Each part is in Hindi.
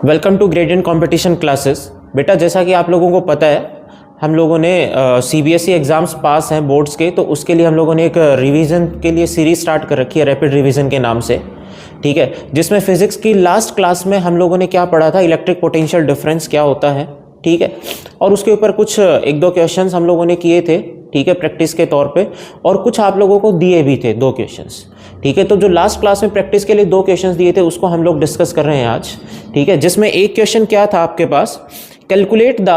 Welcome to gradient competition classes. बेटा जैसा कि आप लोगों को पता है हम लोगों ने सीबीएसई एग्ज़ाम्स पास हैं बोर्ड्स के, तो उसके लिए हम लोगों ने एक रिवीजन के लिए सीरीज़ स्टार्ट कर रखी है रैपिड रिवीजन के नाम से, ठीक है। जिसमें फिजिक्स की लास्ट क्लास में हम लोगों ने क्या पढ़ा था, इलेक्ट्रिक पोटेंशियल डिफरेंस क्या होता है, ठीक है। और उसके ऊपर कुछ एक दो क्वेश्चंस हम लोगों ने किए थे, ठीक है, प्रैक्टिस के तौर पे, और कुछ आप लोगों को दिए भी थे 2 क्वेश्चंस, ठीक है। तो जो लास्ट क्लास में प्रैक्टिस के लिए 2 क्वेश्चंस दिए थे उसको हम लोग डिस्कस कर रहे हैं आज, ठीक है। जिसमें एक क्वेश्चन क्या था आपके पास, calculate the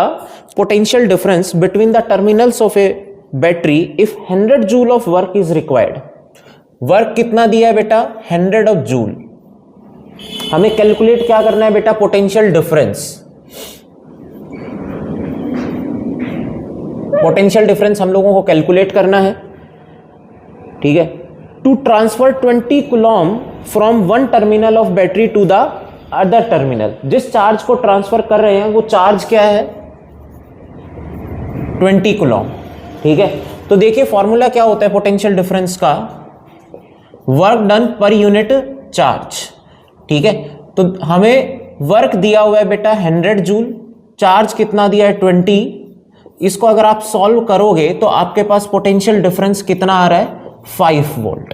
potential difference between the terminals of a battery if 100 joule of work is required. Work कितना दिया है बेटा, 100 ऑफ जूल। हमें कैलकुलेट क्या करना है बेटा, पोटेंशियल डिफरेंस। पोटेंशियल डिफरेंस हम लोगों को कैलकुलेट करना है, ठीक है। To transfer 20 coulomb from one terminal of battery to the other terminal. जिस चार्ज को ट्रांसफर कर रहे हैं वो चार्ज क्या है, 20 कूलम, ठीक है। तो देखिए फॉर्मूला क्या होता है पोटेंशियल डिफरेंस का, work done per unit charge, ठीक है। तो हमें वर्क दिया हुआ है बेटा 100 जूल, चार्ज कितना दिया है 20। इसको अगर आप सॉल्व करोगे तो आपके पास पोटेंशियल डिफरेंस कितना आ रहा है, 5 वोल्ट।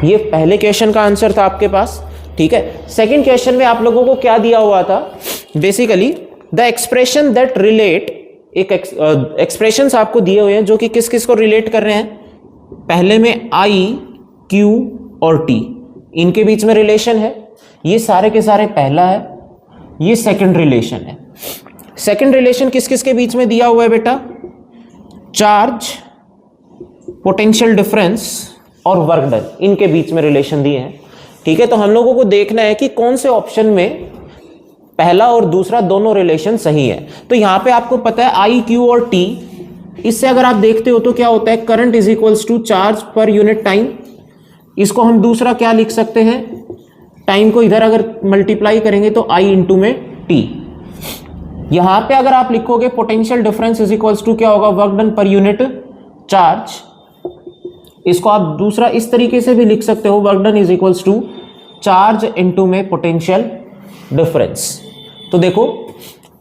ये पहले क्वेश्चन का आंसर था आपके पास, ठीक है। सेकंड क्वेश्चन में आप लोगों को क्या दिया हुआ था, basically the expression that relate, एक एक्सप्रेशंस आपको दिए हुए हैं जो कि किस किस को रिलेट कर रहे हैं। पहले में आई, क्यू और टी, इनके बीच में रिलेशन है। ये सारे के सारे पहला है, ये सेकंड रिलेशन है। सेकंड रिलेशन किस किस के बीच में दिया हुआ है बेटा, चार्ज, पोटेंशियल डिफरेंस और वर्क डन, इनके बीच में रिलेशन दिए हैं, ठीक है। तो हम लोगों को देखना है कि कौन से ऑप्शन में पहला और दूसरा दोनों रिलेशन सही है। तो यहां पे आपको पता है आई, क्यू और टी, इससे अगर आप देखते हो तो क्या होता है, current is equals to charge per unit time. इसको हम दूसरा क्या लिख सकते हैं, टाइम को इधर अगर मल्टीप्लाई करेंगे तो आई इंटू में टी। यहां पे अगर आप लिखोगे potential difference is equals to क्या होगा, work done per unit charge. इसको आप दूसरा इस तरीके से भी लिख सकते हो, work done is equals to charge into में पोटेंशियल डिफरेंस। तो देखो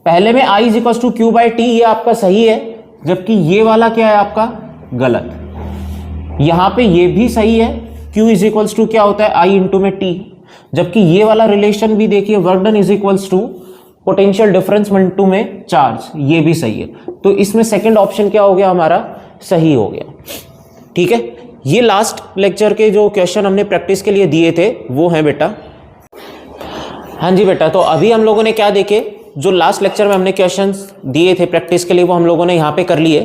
पहले में I is equals to Q by T, ये आपका सही है, जबकि ये वाला क्या है आपका गलत। यहां पे ये भी सही है, क्यू इज इक्वल्स टू क्या होता है, आई इंटू में टी, जबकि ये वाला रिलेशन भी देखिए, work done is equals to potential difference into में चार्ज, ये भी सही है। तो इसमें सेकंड ऑप्शन क्या हो गया हमारा, सही हो गया, ठीक है। ये लास्ट लेक्चर के जो क्वेश्चन हमने प्रैक्टिस के लिए दिए थे वो हैं बेटा। हाँ जी बेटा, तो अभी हम लोगों ने क्या देखे, जो लास्ट लेक्चर में हमने क्वेश्चंस दिए थे प्रैक्टिस के लिए वो हम लोगों ने यहाँ पे कर लिए।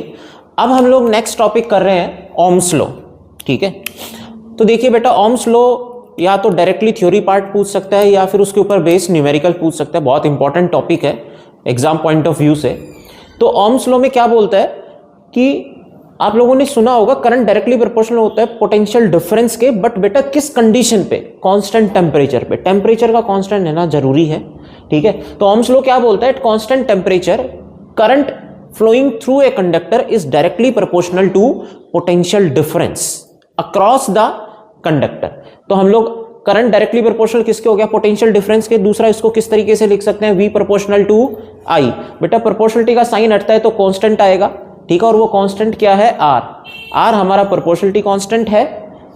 अब हम लोग नेक्स्ट टॉपिक कर रहे हैं ओम्स लॉ, ठीक है। तो देखिए बेटा, ओम्स लॉ या तो डायरेक्टली थ्योरी पार्ट पूछ सकता है या फिर उसके ऊपर बेस्ड न्यूमेरिकल पूछ सकता है। बहुत इंपॉर्टेंट टॉपिक है एग्जाम पॉइंट ऑफ व्यू से। तो ओम्स लॉ में क्या बोलता है कि आप लोगों ने सुना होगा करंट डायरेक्टली प्रोपोर्शनल होता है पोटेंशियल डिफरेंस के, बट बेटा किस कंडीशन पे, कांस्टेंट टेम्परेचर पे। टेम्परेचर का कांस्टेंट रहना जरूरी है, ठीक है। तो ओम्स लॉ क्या बोलता है, at constant temperature current flowing through a conductor is directly proportional to potential difference across the conductor. तो हम लोग करंट डायरेक्टली प्रोपोर्शनल किसके हो गया, पोटेंशियल डिफरेंस के। दूसरा इसको किस तरीके से लिख सकते हैं, वी प्रोपोर्शनल टू आई। बेटा प्रोपोर्शनलिटी का साइन हटता है तो कांस्टेंट आएगा, ठीक है। और वो कांस्टेंट क्या है, आर। आर हमारा प्रोपोर्शनलिटी कांस्टेंट है,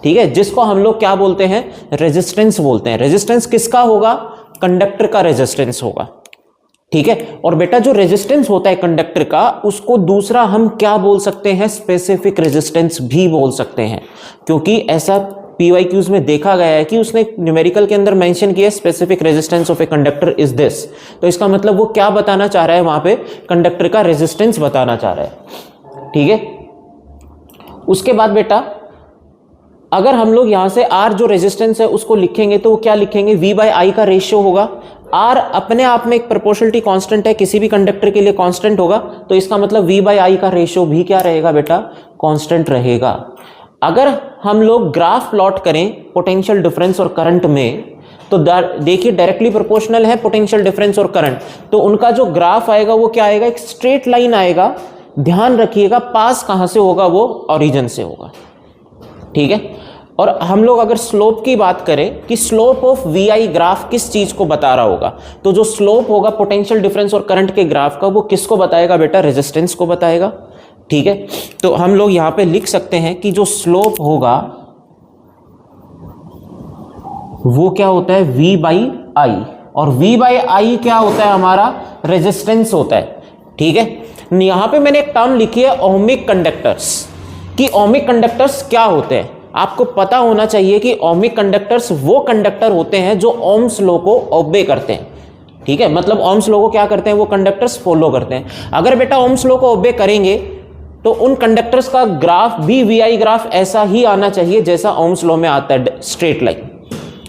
ठीक है, जिसको हम लोग क्या बोलते हैं, रेजिस्टेंस बोलते हैं। रेजिस्टेंस किसका होगा, कंडक्टर का रेजिस्टेंस होगा, ठीक है। और बेटा जो रेजिस्टेंस होता है कंडक्टर का, उसको दूसरा हम क्या बोल सकते हैं, स्पेसिफिक रेजिस्टेंस भी बोल सकते हैं, क्योंकि ऐसा पीवाईक्यूज में देखा गया है कि उसने न्यूमेरिकल के अंदर मेंशन किया specific resistance of a conductor is this. तो इसका मतलब वो क्या बताना चाह रहा है, वहां पे कंडक्टर का रेजिस्टेंस बताना चाह रहा है, ठीक है। उसके बाद बेटा अगर हम लोग यहां से आर जो रेजिस्टेंस है उसको लिखेंगे तो वो क्या लिखेंगे, वी बाई आई का रेशियो होगा। आर अपने आप में एक प्रोपोर्शनलिटी कांस्टेंट है, किसी भी कंडक्टर के लिए कांस्टेंट होगा, तो इसका मतलब वी बाई आई का रेशियो भी क्या रहेगा बेटा, कांस्टेंट रहेगा। अगर हम लोग ग्राफ प्लॉट करें पोटेंशियल डिफरेंस और करंट में, तो देखिए डायरेक्टली प्रोपोर्शनल है पोटेंशियल डिफरेंस और करंट, तो उनका जो ग्राफ आएगा वो क्या आएगा, एक स्ट्रेट लाइन आएगा। ध्यान रखिएगा पास कहां से होगा, वो ओरिजिन से होगा, ठीक है। और हम लोग अगर स्लोप की बात करें कि slope of V I graph किस चीज को बता रहा होगा, तो जो स्लोप होगा पोटेंशियल डिफरेंस और करंट के ग्राफ का, वो किसको बताएगा बेटा? रेजिस्टेंस को बताएगा। ठीक है, तो हम लोग यहां पे लिख सकते हैं कि जो स्लोप होगा वो क्या होता है? V बाई आई, और V बाई आई क्या होता है? हमारा रेजिस्टेंस होता है। ठीक है, यहां पे मैंने एक टर्म लिखी है ओमिक कंडक्टर्स, कि ओमिक कंडक्टर्स क्या होते हैं। आपको पता होना चाहिए कि ओमिक कंडक्टर्स वो कंडक्टर होते हैं जो ओम्स लॉ को ओबे करते हैं। ठीक है, मतलब ओम्स लॉ को क्या करते हैं? वो कंडक्टर्स फॉलो करते हैं। अगर बेटा ओम्स लॉ को ओबे करेंगे तो उन कंडक्टर्स का ग्राफ भी वी आई ग्राफ ऐसा ही आना चाहिए जैसा ओम्स लॉ में आता है, स्ट्रेट लाइन।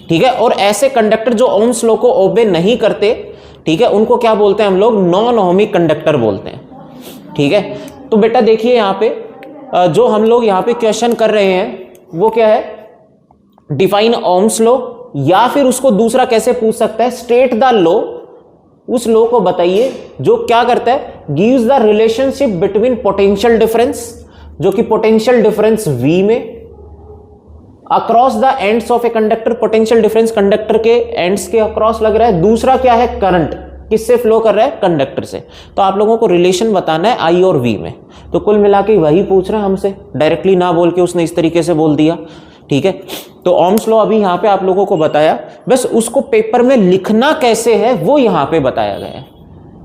ठीक है, और ऐसे कंडक्टर जो ओम्स लॉ को ओबे नहीं करते, ठीक है, उनको क्या बोलते हैं हम लोग? नॉन ओमिक कंडक्टर बोलते हैं। ठीक है, तो बेटा देखिए यहाँ पे जो हम लोग यहाँ पे क्वेश्चन कर रहे हैं वो क्या है? डिफाइन ओम्स लॉ, या फिर उसको दूसरा कैसे पूछ सकता है? स्टेट द लॉ, उस लॉ को बताइए जो क्या करता है? Gives the relationship between potential difference, जो कि पोटेंशियल डिफरेंस V में across the ends of a conductor, potential difference conductor के एंड्स के अक्रॉस लग रहा है। दूसरा क्या है? करंट किससे फ्लो कर रहा है? कंडक्टर से। तो आप लोगों को रिलेशन बताना है I और V में। तो कुल मिला के वही पूछ रहे हैं हमसे, डायरेक्टली ना बोल के उसने इस तरीके से बोल दिया। ठीक है, तो ओम्स लॉ अभी यहाँ पे आप लोगों को बताया, बस उसको पेपर में लिखना कैसे है वो यहाँ पे बताया गया है।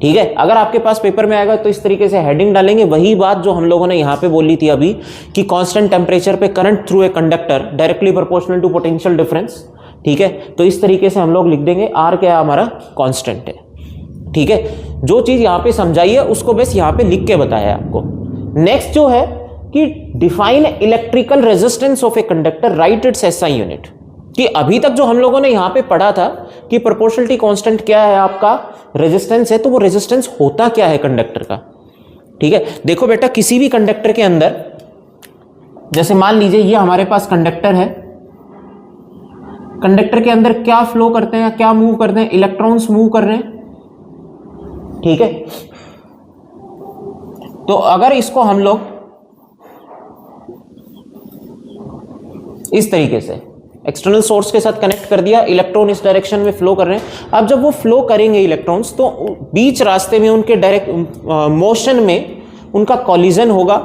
ठीक है, अगर आपके पास पेपर में आएगा तो इस तरीके से हेडिंग डालेंगे, वही बात जो हम लोगों ने यहाँ पे बोली थी अभी कि कांस्टेंट टेम्परेचर पे current through a conductor directly proportional to potential difference. ठीक है, तो इस तरीके से हम लोग लिख देंगे। आर क्या है? हमारा कांस्टेंट है। ठीक है, जो चीज यहाँ पे समझाई है उसको बस यहाँ पे लिख के बताया है आपको। नेक्स्ट जो है कि define electrical resistance of a conductor, right it's SI unit. कि अभी तक जो हम लोगों ने यहाँ पे पढ़ा था कि प्रोपोर्शनलिटी कांस्टेंट क्या है? आपका रेजिस्टेंस है। तो वो रेजिस्टेंस होता क्या है कंडक्टर का? ठीक है, देखो बेटा, किसी भी कंडक्टर के अंदर, जैसे मान लीजिए ये हमारे पास कंडक्टर है, कंडक्टर के अंदर क्या फ्लो करते हैं, क्या मूव करते हैं? इलेक्ट्रॉन्स मूव कर रहे हैं। ठीक है, तो अगर इसको हम लोग इस तरीके से एक्सटर्नल सोर्स के साथ कनेक्ट कर दिया, इलेक्ट्रॉन इस डायरेक्शन में फ्लो कर रहे हैं। अब जब वो फ्लो करेंगे इलेक्ट्रॉन्स, तो बीच रास्ते में उनके डायरेक्ट मोशन में उनका कॉलिजन होगा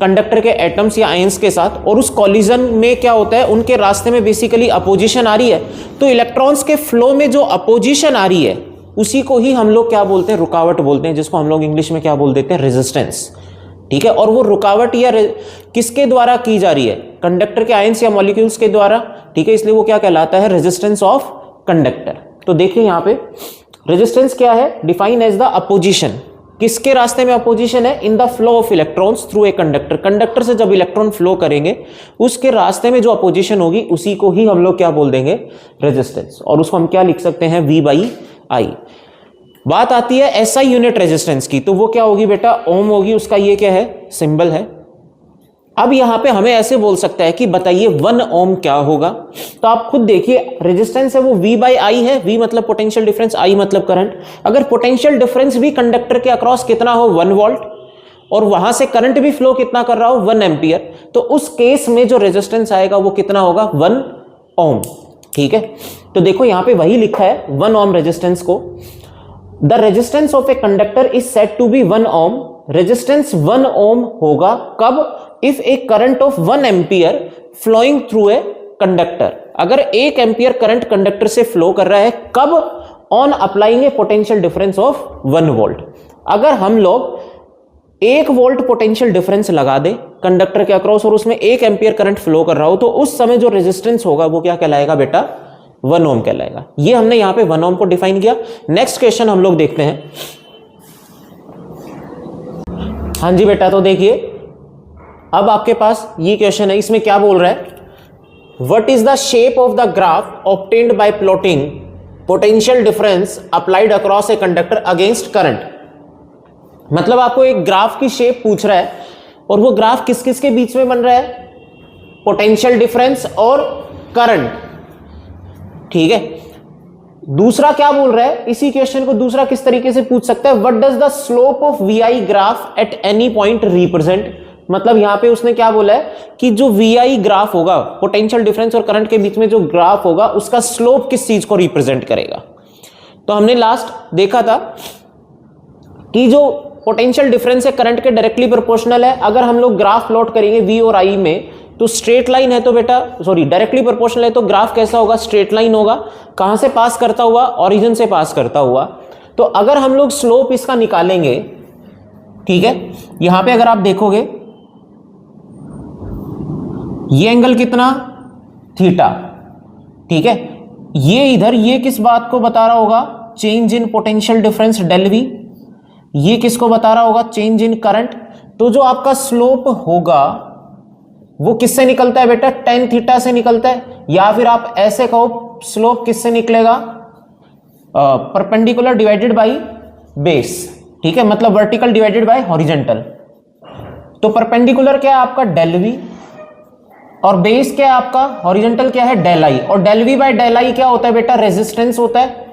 कंडक्टर के एटम्स या आयंस के साथ, और उस कॉलिजन में क्या होता है? उनके रास्ते में बेसिकली अपोजिशन आ रही है। तो इलेक्ट्रॉन्स के फ्लो में जो अपोजिशन आ रही है उसी को ही हम लोग क्या बोलते हैं? रुकावट बोलते हैं, जिसको हम लोग इंग्लिश में क्या बोल देते हैं? रेजिस्टेंस। ठीक है, और वो रुकावट या किसके द्वारा की जा रही है? कंडक्टर के आयंस या मॉलिक्यूल्स के द्वारा। ठीक है, इसलिए वो क्या कहलाता है? Resistance of conductor. तो देखिए यहाँ पे रेजिस्टेंस क्या है? Define as the opposition. किसके रास्ते में अपोजिशन है? In the flow of electrons through a conductor. Conductor से जब इलेक्ट्रॉन फ्लो करेंगे उसके रास्ते में जो अपोजिशन होगी उसी को ही हम लोग क्या बोल देंगे? रेजिस्टेंस। और उसको हम क्या लिख सकते हैं? V by I. बात आती है एसआई यूनिट रेजिस्टेंस की, तो वो क्या होगी बेटा? ओम होगी। उसका ये क्या है? सिंबल है। अब यहां पे हमें ऐसे बोल सकता है कि बताइए 1 ओम क्या होगा? तो आप खुद देखिए, रेजिस्टेंस है वो V बाई आई है। V मतलब पोटेंशियल डिफरेंस, I मतलब करंट। अगर पोटेंशियल डिफरेंस भी कंडक्टर के अक्रॉस कितना हो? 1 वोल्ट, और वहां से करंट भी फ्लो कितना कर रहा हो? 1 एम्पियर, तो उस केस में जो रेजिस्टेंस आएगा वो कितना होगा? 1 ओम। ठीक है, तो देखो यहां पे वही लिखा है 1 ओम रेजिस्टेंस को। The resistance of a conductor is said to be 1 ohm. Resistance 1 ohm होगा कब? If a current of 1 ampere flowing through a conductor. अगर 1 एम्पियर करंट कंडक्टर से फ्लो कर रहा है, कब? On applying a potential difference of 1 volt. अगर हम लोग 1 वोल्ट पोटेंशियल डिफरेंस लगा दे कंडक्टर के अक्रॉस और उसमें 1 एम्पियर करंट फ्लो कर रहा हो, तो उस समय जो रेजिस्टेंस होगा वो क्या कहलाएगा बेटा? 1 ओम कहलाएगा। ये हमने यहां पे 1 ओम को डिफाइन किया। नेक्स्ट क्वेश्चन हम लोग देखते हैं। हाँ जी बेटा, तो देखिए अब आपके पास ये क्वेश्चन है, इसमें क्या बोल रहा है? What is the shape of the graph obtained by plotting potential difference applied across a conductor against current. मतलब आपको एक ग्राफ की शेप पूछ रहा है, और वो ग्राफ किस किस के बीच में बन रहा है? पोटेंशियल डिफरेंस और करंट। ठीक है, दूसरा क्या बोल रहा है? इसी क्वेश्चन को दूसरा किस तरीके से पूछ सकता है? What does the slope of V I graph at any point represent. मतलब यहां पे उसने क्या बोला है कि जो VI ग्राफ होगा, पोटेंशियल डिफरेंस और करंट के बीच में जो ग्राफ होगा, उसका स्लोप किस चीज को रिप्रेजेंट करेगा। तो हमने लास्ट देखा था कि जो पोटेंशियल डिफरेंस है करंट के डायरेक्टली प्रोपोर्शनल है। अगर हम लोग ग्राफ प्लॉट करेंगे V और I में, तो स्ट्रेट लाइन है तो बेटा सॉरी डायरेक्टली प्रोपोर्शनल है तो ग्राफ कैसा होगा, स्ट्रेट लाइन होगा। कहां से पास करता हुआ, ओरिजिन से पास करता हुआ। तो अगर हम लोग स्लोप इसका निकालेंगे, ठीक है, यहां पे अगर आप देखोगे ये एंगल कितना, थीटा, ठीक है, ये इधर ये किस बात को बता रहा होगा, change in potential difference del V। ये किसको बता रहा होगा, चेंज इन करंट। तो जो आपका स्लोप होगा वो किससे निकलता है बेटा, टेन थीटा से निकलता है। या फिर आप ऐसे कहो स्लोप किससे निकलेगा, परपेंडिकुलर डिवाइडेड बाई बेस, ठीक है, मतलब वर्टिकल डिवाइडेड बाय हॉरिजेंटल। तो परपेंडिकुलर क्या है आपका डेल V और बेस क्या है आपका, हॉरिजेंटल क्या है डेल I। और del V by del I क्या होता है बेटा, रेजिस्टेंस होता है,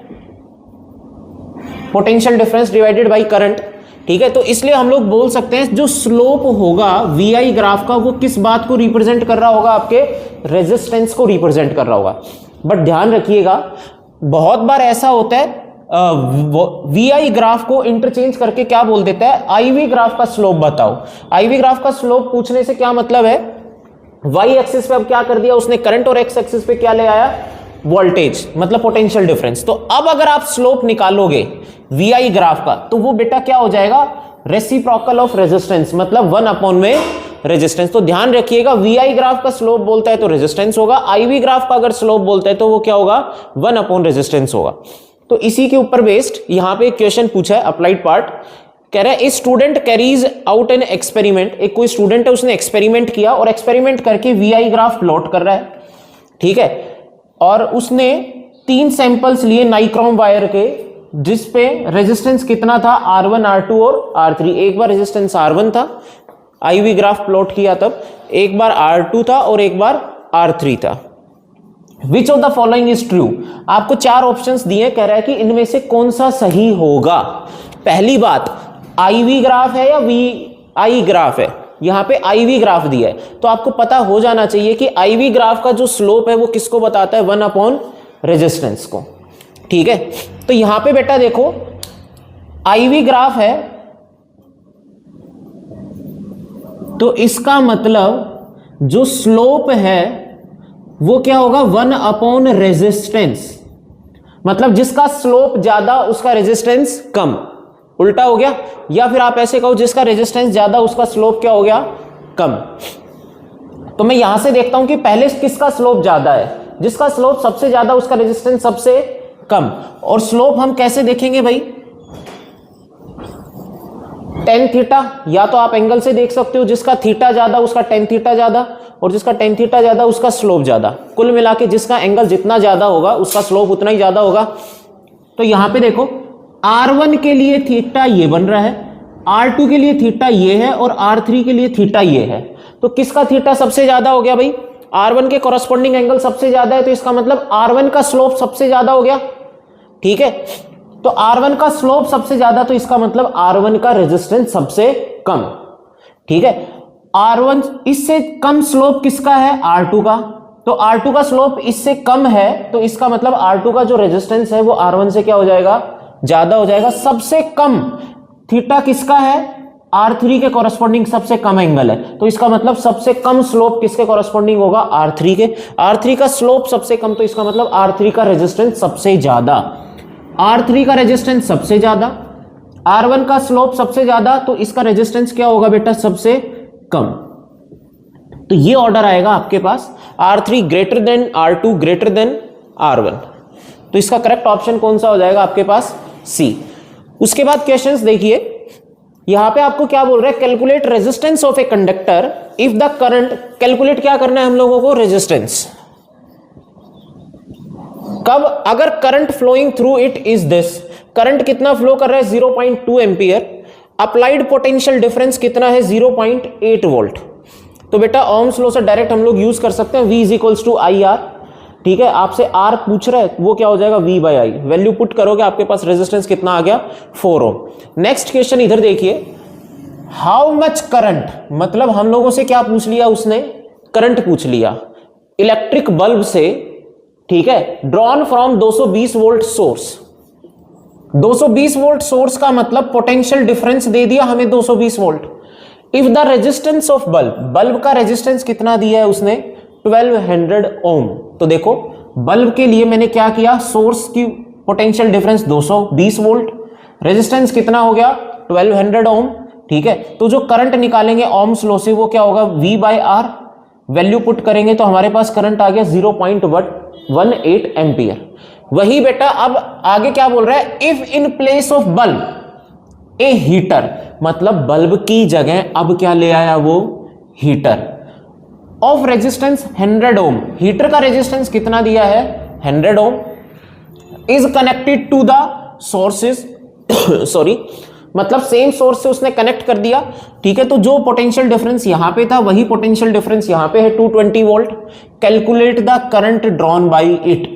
potential difference divided by current, ठीक है। तो इसलिए हम लोग बोल सकते हैं जो स्लोप होगा VI ग्राफ का वो किस बात को रिप्रेजेंट कर रहा होगा, आपके रेजिस्टेंस को रिप्रेजेंट कर रहा होगा। बट ध्यान रखिएगा बहुत बार ऐसा होता है VI ग्राफ को इंटरचेंज करके क्या बोल देता है, IV ग्राफ का स्लोप बताओ। IV ग्राफ का स्लोप पूछने से क्या मतलब है, Y एक्सिस पे अब क्या कर दिया उसने, करंट, और X एक्सिस पे क्या ले आया, वोल्टेज, मतलब पोटेंशियल डिफरेंस। तो अब अगर आप स्लोप निकालोगे VI ग्राफ का तो वो बेटा क्या हो जाएगा, रेसिप्रोकल ऑफ रेजिस्टेंस, मतलब 1 अपॉन में रेजिस्टेंस। तो ध्यान रखिएगा VI ग्राफ का स्लोप बोलता है तो रेजिस्टेंस होगा, IV ग्राफ का अगर स्लोप बोलता है तो वो क्या होगा, 1 अपॉन रेजिस्टेंस होगा। तो इसी के ऊपर बेस्ड यहां पे एक क्वेश्चन पूछा है, अप्लाइड पार्ट, कह रहा है a student carries out an experiment. एक कोई स्टूडेंट है उसने एक्सपेरिमेंट किया और एक्सपेरिमेंट करके VI ग्राफ प्लॉट कर रहा है, ठीक है, और उसने 3 सैंपल्स लिए नाइक्रोम वायर के, जिसपे रेजिस्टेंस कितना था, R1, R2 और R3। एक बार रेजिस्टेंस R1 था, IV ग्राफ प्लॉट किया तब, एक बार R2 था और एक बार R3 था। Which of the following is true. आपको 4 ऑप्शंस दिए, कह रहा है कि इनमें से कौन सा सही होगा। पहली बात, IV ग्राफ है या VI ग्राफ है, यहां पे IV ग्राफ दिया है तो आपको पता हो जाना चाहिए कि IV ग्राफ का जो स्लोप है वो किसको बताता है, 1 अपॉन रेजिस्टेंस को, ठीक है। तो यहां पे बेटा देखो IV ग्राफ है तो इसका मतलब जो स्लोप है वो क्या होगा, 1 अपॉन रेजिस्टेंस, मतलब जिसका स्लोप ज्यादा उसका रेजिस्टेंस कम, उल्टा हो गया। या फिर आप ऐसे कहो जिसका रेजिस्टेंस ज्यादा उसका स्लोप क्या हो गया, कम। तो मैं यहां से देखता हूं कि पहले किसका स्लोप ज्यादा है, जिसका स्लोप सबसे ज्यादा उसका रेजिस्टेंस सबसे कम। और स्लोप हम कैसे देखेंगे भाई, टेन थीटा, या तो आप एंगल से देख सकते हो, जिसका थीटा ज्यादा उसका टेन थीटा ज्यादा, और जिसका टेन थीटा ज्यादा उसका स्लोप ज्यादा। कुल मिला के जिसका एंगल जितना ज्यादा होगा उसका स्लोप उतना ही ज्यादा होगा। तो यहां पे देखो R1 के लिए थीटा ये बन रहा है, R2 के लिए थीटा ये है और R3 के लिए थीटा ये है। तो किसका थीटा सबसे ज्यादा हो गया भाई, R1 के कॉरस्पॉन्डिंग एंगल सबसे ज्यादा है, तो इसका मतलब R1 का स्लोप सबसे ज्यादा हो गया, ठीक है। तो R1 का स्लोप सबसे ज्यादा, तो इसका मतलब R1 का रेजिस्टेंस सबसे कम, ठीक है। R1 इससे कम स्लोप किसका है, R2 का, तो R2 का स्लोप इससे कम है, तो इसका मतलब R2 का जो रेजिस्टेंस है वो R1 से क्या हो जाएगा, ज्यादा हो जाएगा। सबसे कम थीटा किसका है, R3 के कॉरस्पॉन्डिंग सबसे कम एंगल है, तो इसका मतलब सबसे कम स्लोप किसके कॉरस्पॉन्डिंग होगा, R3 के। R3 का स्लोप सबसे कम, तो इसका मतलब R3 का रेजिस्टेंस सबसे ज्यादा। R3 का रेजिस्टेंस सबसे ज्यादा, R1 का स्लोप सबसे ज्यादा, तो इसका रेजिस्टेंस क्या होगा बेटा, सबसे कम। तो ये ऑर्डर आएगा आपके पास, R3 greater than R2 greater than R1। तो इसका करेक्ट ऑप्शन कौन सा हो जाएगा आपके पास, C। उसके बाद क्वेश्चंस देखिए, यहां पे आपको क्या बोल रहा है, calculate resistance of a conductor if the current. Calculate क्या करना है हम लोगों को, रेजिस्टेंस। कब, अगर current flowing through it is this, current कितना फ्लो कर रहा है 0.2 एम्पियर, अप्लाइड पोटेंशियल डिफरेंस कितना है 0.8 वोल्ट। तो बेटा ओम्स लॉ से डायरेक्ट हम लोग यूज कर सकते हैं, V इक्वल्स टू IR, ठीक है। आपसे R पूछ रहा है वो क्या हो जाएगा, V by I। Value put करोगे आपके पास रेजिस्टेंस कितना आ गया, 4 ओम। नेक्स्ट क्वेश्चन इधर देखिए, हाउ मच करंट, मतलब हम लोगों से क्या पूछ लिया उसने, करंट पूछ लिया इलेक्ट्रिक बल्ब से, ठीक है, drawn from 220 volt source. 220 volt source का मतलब पोटेंशियल डिफरेंस दे दिया हमें 220 volt. If the resistance of bulb, bulb का रेजिस्टेंस कितना दिया है उसने, 1200 ओम। तो देखो बल्ब के लिए मैंने क्या किया, सोर्स की पोटेंशियल डिफरेंस 220 वोल्ट, रेजिस्टेंस कितना हो गया 1200 ओम, ठीक है। तो जो करंट निकालेंगे ओम्स लॉ से वो क्या होगा, V by R, value put करेंगे तो हमारे पास करंट आ गया 0.18 एम्पियर। वही बेटा अब आगे क्या बोल रहा है, if in place of bulb a heater, मतलब बल्ब की जगह अब क्या ले आया वो, heater, of resistance 100 ohm, heater का रेजिस्टेंस कितना दिया है 100 ohm, is connected to the sources sorry, मतलब सेम सोर्स से उसने कनेक्ट कर दिया, ठीक है। तो जो पोटेंशियल डिफरेंस यहां पे था वही पोटेंशियल डिफरेंस यहां पे है 220 volt. Calculate the current drawn by it,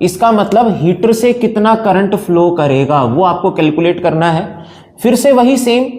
इसका मतलब हीटर से कितना करंट फ्लो करेगा वो आपको कैलकुलेट करना है। फिर से वही सेम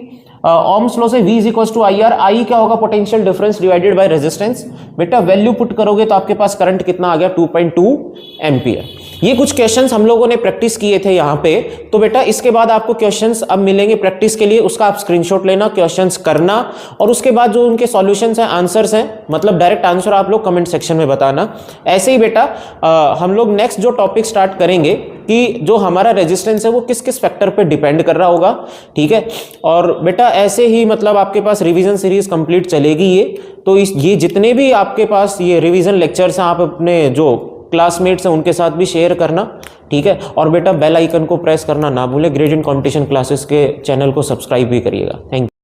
ओम्स लॉ से V is equal to IR, I क्या होगा, potential difference divided by resistance. बेटा वैल्यू पुट करोगे तो आपके पास करंट कितना आ गया 2.2 एम्पियर। ये कुछ क्वेश्चंस हम लोगों ने प्रैक्टिस किए थे यहाँ पे। तो बेटा इसके बाद आपको क्वेश्चंस अब मिलेंगे प्रैक्टिस के लिए, उसका आप स्क्रीनशॉट लेना, क्वेश्चंस करना, और उसके बाद जो उनके सॉल्यूशंस हैं, आंसर्स हैं, मतलब डायरेक्ट आंसर आप लोग कमेंट सेक्शन में बताना। ऐसे ही बेटा हम लोग नेक्स्ट जो टॉपिक स्टार्ट करेंगे कि जो हमारा रेजिस्टेंस है वो किस किस फैक्टर पे डिपेंड कर रहा होगा, ठीक है। और बेटा ऐसे ही मतलब आपके पास रिवीजन सीरीज कंप्लीट चलेगी ये। तो ये जितने भी आपके पास ये रिवीजन लेक्चर्स हैं आप अपने जो क्लासमेट्स हैं उनके साथ भी शेयर करना, ठीक है। और बेटा बेल आइकन को प्रेस करना ना भूले। ग्रेडियंट कंपटीशन क्लासेस के चैनल को सब्सक्राइब भी करिएगा। Thank you.